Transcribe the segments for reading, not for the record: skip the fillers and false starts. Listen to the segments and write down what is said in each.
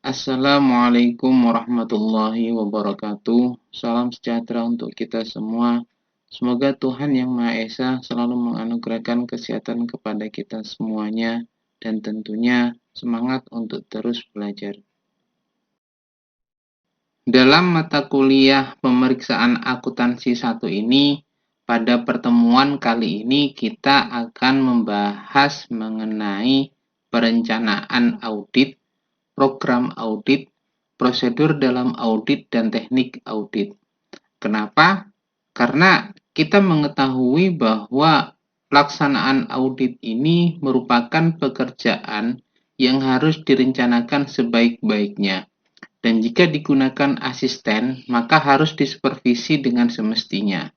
Assalamualaikum warahmatullahi wabarakatuh. Salam sejahtera untuk kita semua. Semoga Tuhan Yang Maha Esa selalu menganugerahkan kesehatan kepada kita semuanya dan tentunya semangat untuk terus belajar. Dalam mata kuliah pemeriksaan akuntansi 1 ini, pada pertemuan kali ini kita akan membahas mengenai perencanaan audit, program audit, prosedur dalam audit, dan teknik audit. Kenapa? Karena kita mengetahui bahwa pelaksanaan audit ini merupakan pekerjaan yang harus direncanakan sebaik-baiknya. Dan jika digunakan asisten, maka harus disupervisi dengan semestinya.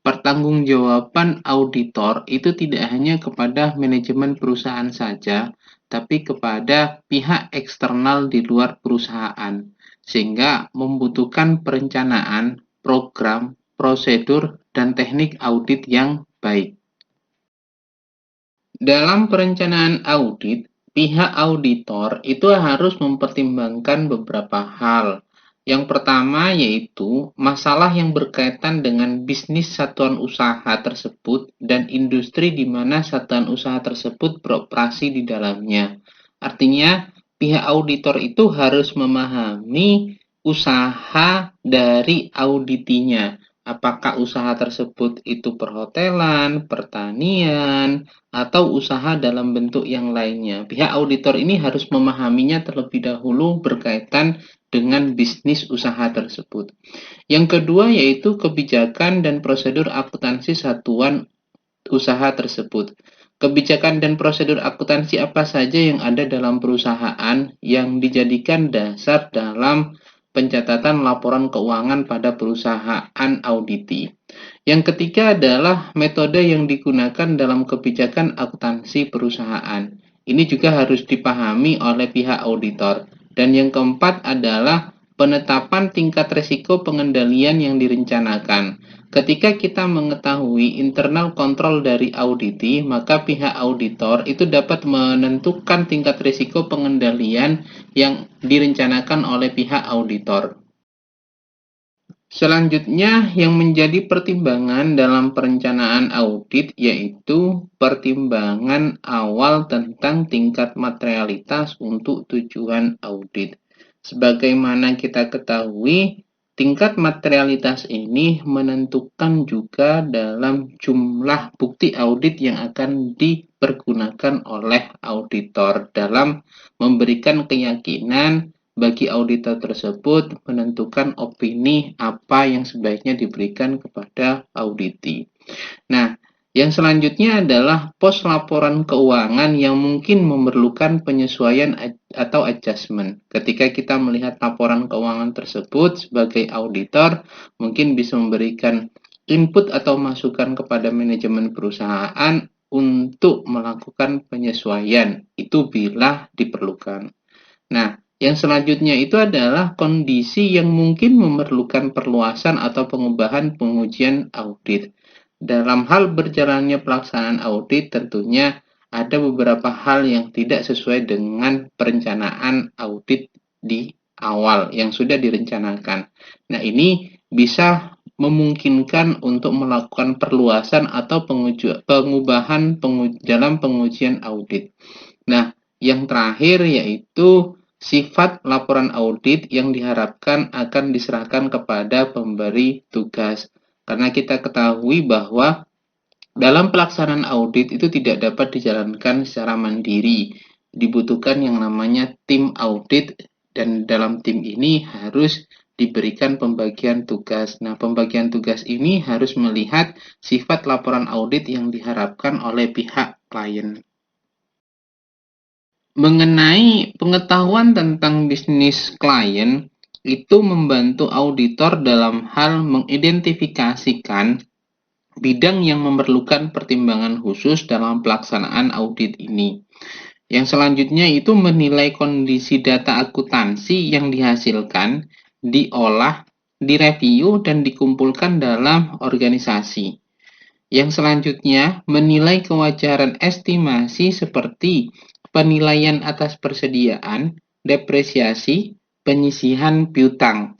Pertanggungjawaban auditor itu tidak hanya kepada manajemen perusahaan saja, tapi kepada pihak eksternal di luar perusahaan, sehingga membutuhkan perencanaan, program, prosedur, dan teknik audit yang baik. Dalam perencanaan audit, pihak auditor itu harus mempertimbangkan beberapa hal. Yang pertama yaitu masalah yang berkaitan dengan bisnis satuan usaha tersebut dan industri di mana satuan usaha tersebut beroperasi di dalamnya. Artinya, pihak auditor itu harus memahami usaha dari auditinya. Apakah usaha tersebut itu perhotelan, pertanian, atau usaha dalam bentuk yang lainnya. Pihak auditor ini harus memahaminya terlebih dahulu berkaitan dengan bisnis usaha tersebut. Yang kedua yaitu kebijakan dan prosedur akuntansi satuan usaha tersebut. Kebijakan dan prosedur akuntansi apa saja yang ada dalam perusahaan yang dijadikan dasar dalam pencatatan laporan keuangan pada perusahaan auditi. Yang ketiga adalah metode yang digunakan dalam kebijakan akuntansi perusahaan. Ini juga harus dipahami oleh pihak auditor. Dan yang keempat adalah penetapan tingkat risiko pengendalian yang direncanakan. Ketika kita mengetahui internal kontrol dari auditi, maka pihak auditor itu dapat menentukan tingkat risiko pengendalian yang direncanakan oleh pihak auditor. Selanjutnya, yang menjadi pertimbangan dalam perencanaan audit yaitu pertimbangan awal tentang tingkat materialitas untuk tujuan audit. Sebagaimana kita ketahui, tingkat materialitas ini menentukan juga dalam jumlah bukti audit yang akan dipergunakan oleh auditor dalam memberikan keyakinan bagi auditor tersebut menentukan opini apa yang sebaiknya diberikan kepada auditi. Nah, yang selanjutnya adalah pos laporan keuangan yang mungkin memerlukan penyesuaian atau adjustment. Ketika kita melihat laporan keuangan tersebut sebagai auditor, mungkin bisa memberikan input atau masukan kepada manajemen perusahaan untuk melakukan penyesuaian. Itu bila diperlukan. Nah, yang selanjutnya itu adalah kondisi yang mungkin memerlukan perluasan atau pengubahan pengujian audit. Dalam hal berjalannya pelaksanaan audit, tentunya ada beberapa hal yang tidak sesuai dengan perencanaan audit di awal yang sudah direncanakan. Nah, ini bisa memungkinkan untuk melakukan perluasan atau pengubahan dalam pengujian audit. Nah, yang terakhir yaitu sifat laporan audit yang diharapkan akan diserahkan kepada pemberi tugas. Karena kita ketahui bahwa dalam pelaksanaan audit itu tidak dapat dijalankan secara mandiri. Dibutuhkan yang namanya tim audit dan dalam tim ini harus diberikan pembagian tugas. Nah, pembagian tugas ini harus melihat sifat laporan audit yang diharapkan oleh pihak klien. Mengenai pengetahuan tentang bisnis klien, itu membantu auditor dalam hal mengidentifikasikan bidang yang memerlukan pertimbangan khusus dalam pelaksanaan audit ini. Yang selanjutnya itu menilai kondisi data akuntansi yang dihasilkan, diolah, direview, dan dikumpulkan dalam organisasi. Yang selanjutnya, menilai kewajaran estimasi seperti penilaian atas persediaan, depresiasi, penyisihan piutang.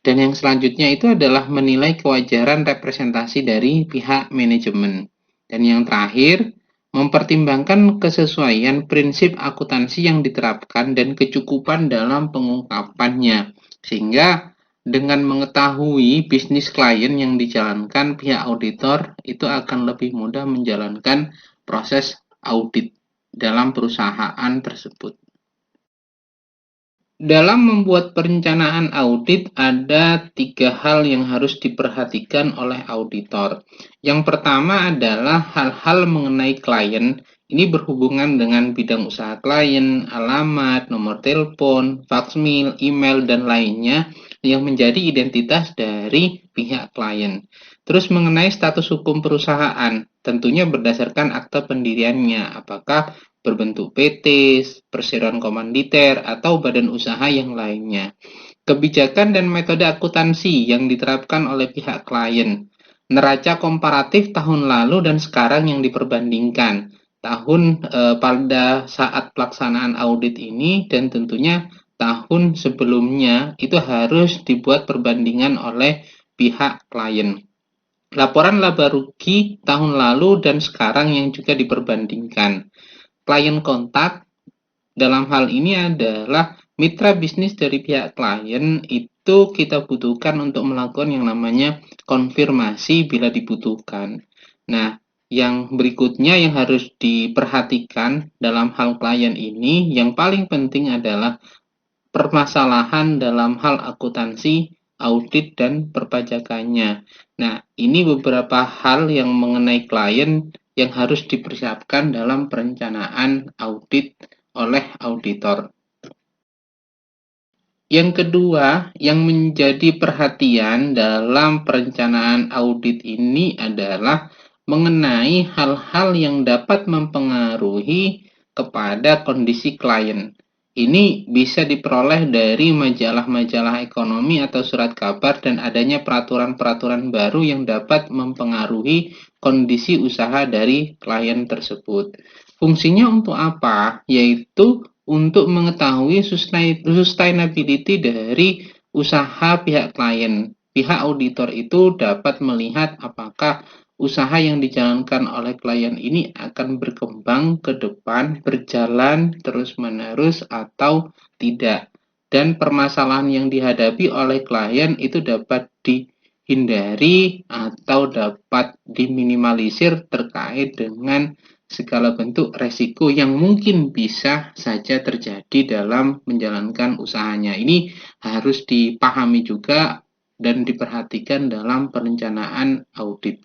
Dan yang selanjutnya itu adalah menilai kewajaran representasi dari pihak manajemen. Dan yang terakhir, mempertimbangkan kesesuaian prinsip akuntansi yang diterapkan dan kecukupan dalam pengungkapannya. Sehingga dengan mengetahui bisnis klien yang dijalankan pihak auditor, itu akan lebih mudah menjalankan proses audit dalam perusahaan tersebut. Dalam membuat perencanaan audit, ada 3 hal yang harus diperhatikan oleh auditor. Yang pertama adalah hal-hal mengenai klien. Ini berhubungan dengan bidang usaha klien, alamat, nomor telepon, faksmil, email, dan lainnya yang menjadi identitas dari pihak klien. Terus mengenai status hukum perusahaan, tentunya berdasarkan akta pendiriannya, apakah berbentuk PT, perseroan komanditer, atau badan usaha yang lainnya. Kebijakan dan metode akuntansi yang diterapkan oleh pihak klien. Neraca komparatif tahun lalu dan sekarang yang diperbandingkan. Pada saat pelaksanaan audit ini dan tentunya tahun sebelumnya itu harus dibuat perbandingan oleh pihak klien. Laporan laba rugi tahun lalu dan sekarang yang juga diperbandingkan. Klien kontak dalam hal ini adalah mitra bisnis dari pihak klien, itu kita butuhkan untuk melakukan yang namanya konfirmasi bila dibutuhkan. Nah, yang berikutnya yang harus diperhatikan dalam hal klien ini, yang paling penting adalah permasalahan dalam hal akuntansi, audit, dan perpajakannya. Nah, ini beberapa hal yang mengenai klien yang harus dipersiapkan dalam perencanaan audit oleh auditor. Yang kedua, yang menjadi perhatian dalam perencanaan audit ini adalah mengenai hal-hal yang dapat mempengaruhi kepada kondisi klien. Ini bisa diperoleh dari majalah-majalah ekonomi atau surat kabar dan adanya peraturan-peraturan baru yang dapat mempengaruhi kondisi usaha dari klien tersebut. Fungsinya untuk apa? Yaitu untuk mengetahui sustainability dari usaha pihak klien. Pihak auditor itu dapat melihat apakah usaha yang dijalankan oleh klien ini akan berkembang ke depan, berjalan terus-menerus atau tidak. Dan permasalahan yang dihadapi oleh klien itu dapat dihindari atau dapat diminimalisir terkait dengan segala bentuk resiko yang mungkin bisa saja terjadi dalam menjalankan usahanya. Ini harus dipahami juga dan diperhatikan dalam perencanaan audit.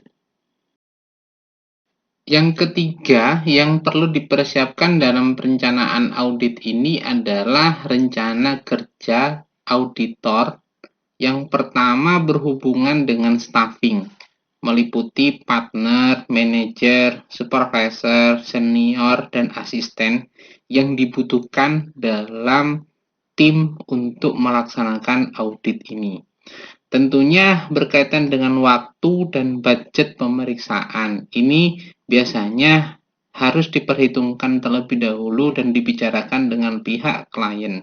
Yang ketiga yang perlu dipersiapkan dalam perencanaan audit ini adalah rencana kerja auditor. Yang pertama berhubungan dengan staffing, meliputi partner, manajer, supervisor, senior, dan asisten yang dibutuhkan dalam tim untuk melaksanakan audit ini. Tentunya berkaitan dengan waktu dan budget pemeriksaan. Ini biasanya harus diperhitungkan terlebih dahulu dan dibicarakan dengan pihak klien.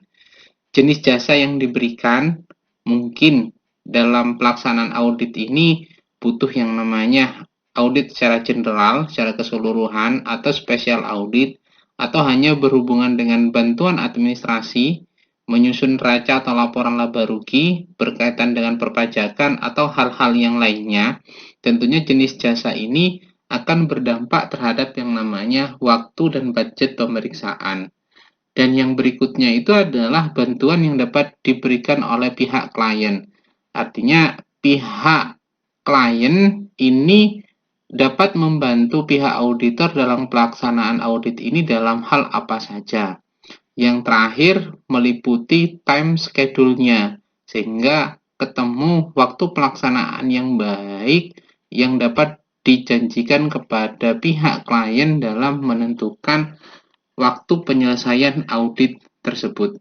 Jenis jasa yang diberikan mungkin dalam pelaksanaan audit ini butuh yang namanya audit secara general, secara keseluruhan, atau special audit, atau hanya berhubungan dengan bantuan administrasi, menyusun neraca atau laporan laba rugi, berkaitan dengan perpajakan, atau hal-hal yang lainnya. Tentunya jenis jasa ini akan berdampak terhadap yang namanya waktu dan budget pemeriksaan. Dan yang berikutnya itu adalah bantuan yang dapat diberikan oleh pihak klien. Artinya pihak klien ini dapat membantu pihak auditor dalam pelaksanaan audit ini dalam hal apa saja. Yang terakhir meliputi time schedule-nya, sehingga ketemu waktu pelaksanaan yang baik yang dapat dijanjikan kepada pihak klien dalam menentukan waktu penyelesaian audit tersebut.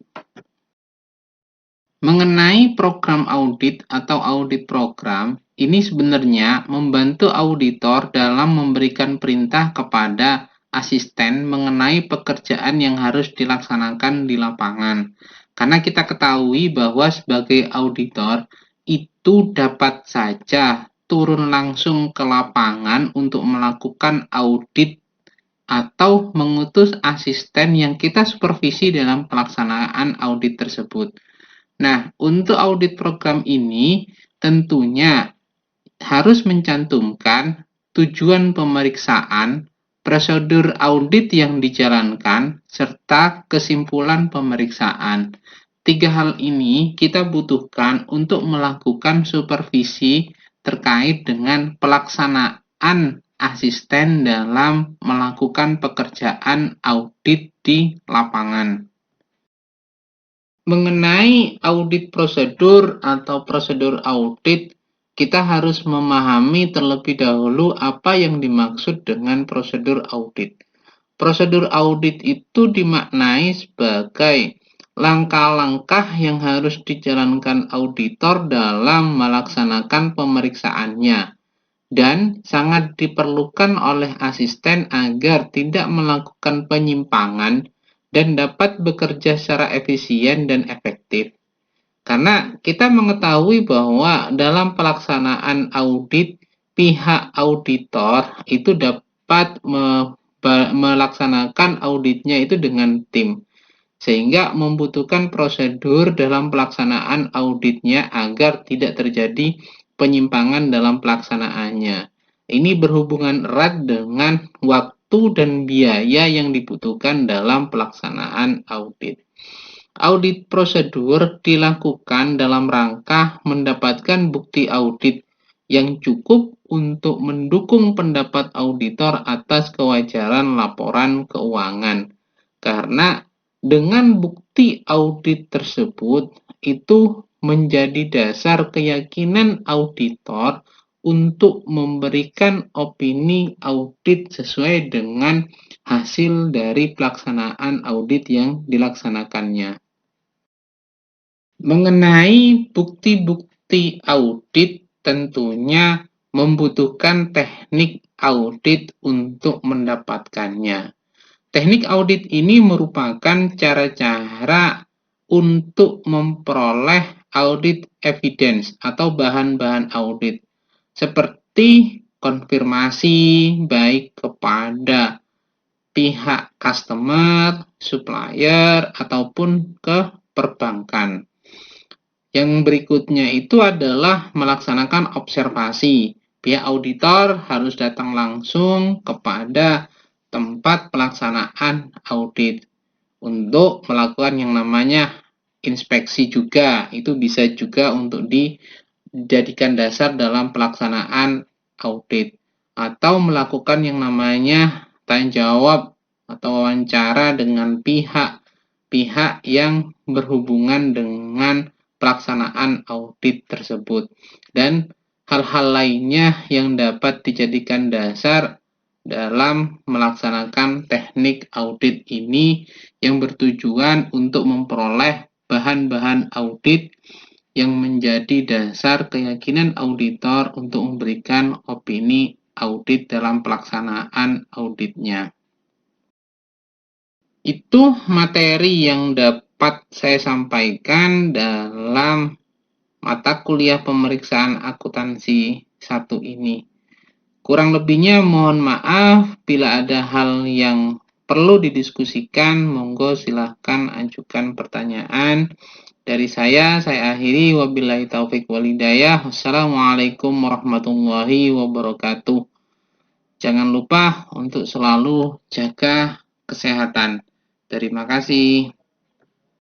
Mengenai program audit atau audit program, ini sebenarnya membantu auditor dalam memberikan perintah kepada asisten mengenai pekerjaan yang harus dilaksanakan di lapangan. Karena kita ketahui bahwa sebagai auditor itu dapat saja turun langsung ke lapangan untuk melakukan audit atau mengutus asisten yang kita supervisi dalam pelaksanaan audit tersebut. Nah, untuk audit program ini tentunya harus mencantumkan tujuan pemeriksaan, prosedur audit yang dijalankan, serta kesimpulan pemeriksaan. Tiga hal ini kita butuhkan untuk melakukan supervisi terkait dengan pelaksanaan asisten dalam melakukan pekerjaan audit di lapangan. Mengenai audit prosedur atau prosedur audit, kita harus memahami terlebih dahulu apa yang dimaksud dengan prosedur audit. Prosedur audit itu dimaknai sebagai langkah-langkah yang harus dijalankan auditor dalam melaksanakan pemeriksaannya dan sangat diperlukan oleh asisten agar tidak melakukan penyimpangan dan dapat bekerja secara efisien dan efektif. Karena kita mengetahui bahwa dalam pelaksanaan audit, pihak auditor itu dapat melaksanakan auditnya itu dengan tim, sehingga membutuhkan prosedur dalam pelaksanaan auditnya agar tidak terjadi penyimpangan dalam pelaksanaannya. Ini berhubungan erat dengan waktu dan biaya yang dibutuhkan dalam pelaksanaan audit. Audit prosedur dilakukan dalam rangka mendapatkan bukti audit yang cukup untuk mendukung pendapat auditor atas kewajaran laporan keuangan. Karena dengan bukti audit tersebut itu menjadi dasar keyakinan auditor untuk memberikan opini audit sesuai dengan hasil dari pelaksanaan audit yang dilaksanakannya. Mengenai bukti-bukti audit tentunya membutuhkan teknik audit untuk mendapatkannya. Teknik audit ini merupakan cara-cara untuk memperoleh audit evidence atau bahan-bahan audit seperti konfirmasi baik kepada pihak customer, supplier, ataupun ke perbankan. Yang berikutnya itu adalah melaksanakan observasi. Pihak auditor harus datang langsung kepada tempat pelaksanaan audit untuk melakukan yang namanya inspeksi juga. Itu bisa juga untuk dijadikan dasar dalam pelaksanaan audit. Atau melakukan yang namanya tanya jawab atau wawancara dengan pihak-pihak yang berhubungan dengan pelaksanaan audit tersebut dan hal-hal lainnya yang dapat dijadikan dasar dalam melaksanakan teknik audit ini yang bertujuan untuk memperoleh bahan-bahan audit yang menjadi dasar keyakinan auditor untuk memberikan opini audit dalam pelaksanaan auditnya. Itu materi yang dapat saya sampaikan dalam mata kuliah pemeriksaan akuntansi 1 ini. Kurang lebihnya mohon maaf bila ada hal yang perlu didiskusikan, monggo silahkan ajukan pertanyaan. Dari saya akhiri, wabillahi taufik walhidayah. Wassalamualaikum warahmatullahi wabarakatuh. Jangan lupa untuk selalu jaga kesehatan. Terima kasih.